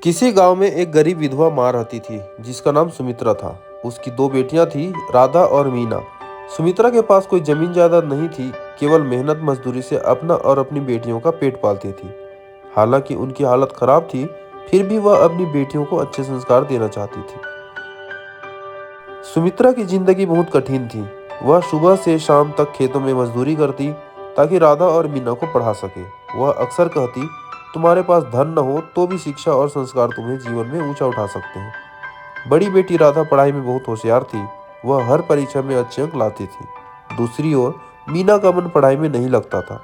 किसी गांव में एक गरीब विधवा माँ रहती थी जिसका नाम सुमित्रा था। उसकी दो बेटियां थी, राधा और मीना। सुमित्रा के पास कोई जमीन जायदाद नहीं थी, केवल मेहनत मजदूरी से अपना और अपनी बेटियों का पेट पालती थी। हालांकि उनकी हालत खराब थी, फिर भी वह अपनी बेटियों को अच्छे संस्कार देना चाहती थी। सुमित्रा की जिंदगी बहुत कठिन थी। वह सुबह से शाम तक खेतों में मजदूरी करती ताकि राधा और मीना को पढ़ा सके। वह अक्सर कहती, तुम्हारे पास धन न हो तो भी शिक्षा और संस्कार तुम्हें जीवन में ऊंचा उठा सकते हैं। बड़ी बेटी राधा पढ़ाई में बहुत होशियार थी। वह हर परीक्षा में अच्छे अंक लाती थी। दूसरी ओर मीना का मन पढ़ाई में नहीं लगता था।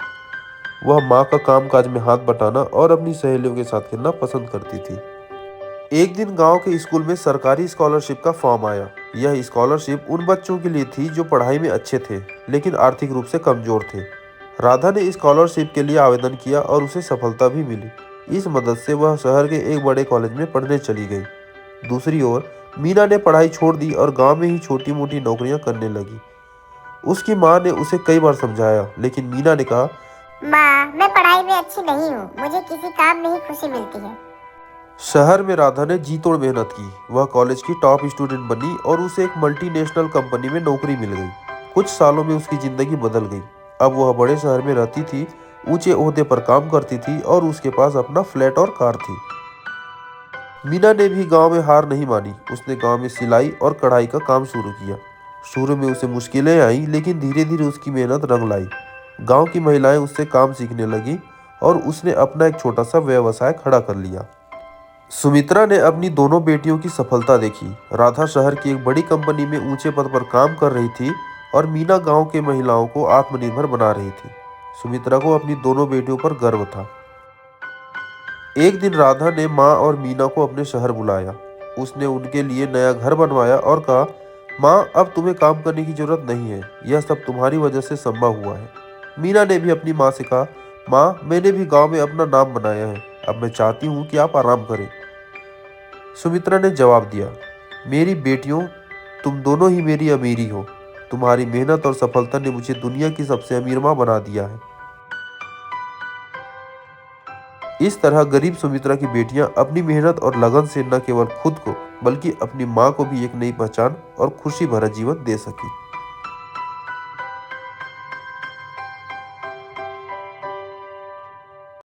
वह माँ का कामकाज में हाथ बटाना और अपनी सहेलियों के साथ खेलना पसंद करती थी। एक दिन गांव के स्कूल में सरकारी स्कॉलरशिप का फॉर्म आया। यह स्कॉलरशिप उन बच्चों के लिए थी जो पढ़ाई में अच्छे थे लेकिन आर्थिक रूप से कमजोर थे। राधा ने स्कॉलरशिप के लिए आवेदन किया और उसे सफलता भी मिली। इस मदद से वह शहर के एक बड़े कॉलेज में पढ़ने चली गई। दूसरी ओर मीना ने पढ़ाई छोड़ दी और गांव में ही छोटी मोटी नौकरियां करने लगी। उसकी माँ ने उसे कई बार समझाया, लेकिन मीना ने कहा, माँ, मैं पढ़ाई में अच्छी नहीं हूँ। मुझे किसी काम में ही खुशी मिलती है। शहर में राधा ने जी तोड़ मेहनत की। वह कॉलेज की टॉप स्टूडेंट बनी और उसे एक मल्टीनेशनल कंपनी में नौकरी मिल गई। कुछ सालों में उसकी जिंदगी बदल गई। अब वह बड़े शहर में रहती थी, ऊंचे ओहदे पर काम करती थी और उसके पास अपना फ्लैट और कार थी। मीना ने भी गांव में हार नहीं मानी। उसने गांव में सिलाई और कढ़ाई का काम शुरू किया। शुरू में उसे मुश्किलें आईं, लेकिन धीरे धीरे उसकी मेहनत रंग लाई। गांव की महिलाएं उससे काम सीखने लगी और उसने अपना एक छोटा सा व्यवसाय खड़ा कर लिया। सुमित्रा ने अपनी दोनों बेटियों की सफलता देखी। राधा शहर की एक बड़ी कंपनी में ऊंचे पद पर काम कर रही थी और मीना गांव के महिलाओं को आत्मनिर्भर बना रही थी। सुमित्रा को अपनी दोनों बेटियों पर गर्व था। एक दिन राधा ने माँ और मीना को अपने शहर बुलाया। उसने उनके लिए नया घर बनवाया और कहा, माँ, अब तुम्हें काम करने की जरूरत नहीं है। यह सब तुम्हारी वजह से संभव हुआ है। मीना ने भी अपनी माँ से कहा, माँ, मैंने भी गांव में अपना नाम बनाया है। अब मैं चाहती हूँ कि आप आराम करें। सुमित्रा ने जवाब दिया, मेरी बेटियों, तुम दोनों ही मेरी अमीरी हो। तुम्हारी मेहनत और सफलता ने मुझे दुनिया की सबसे अमीर माँ बना दिया है। इस तरह गरीब सुमित्रा की बेटियां अपनी मेहनत और लगन से न केवल खुद को बल्कि अपनी माँ को भी एक नई पहचान और खुशी भरा जीवन दे सकी।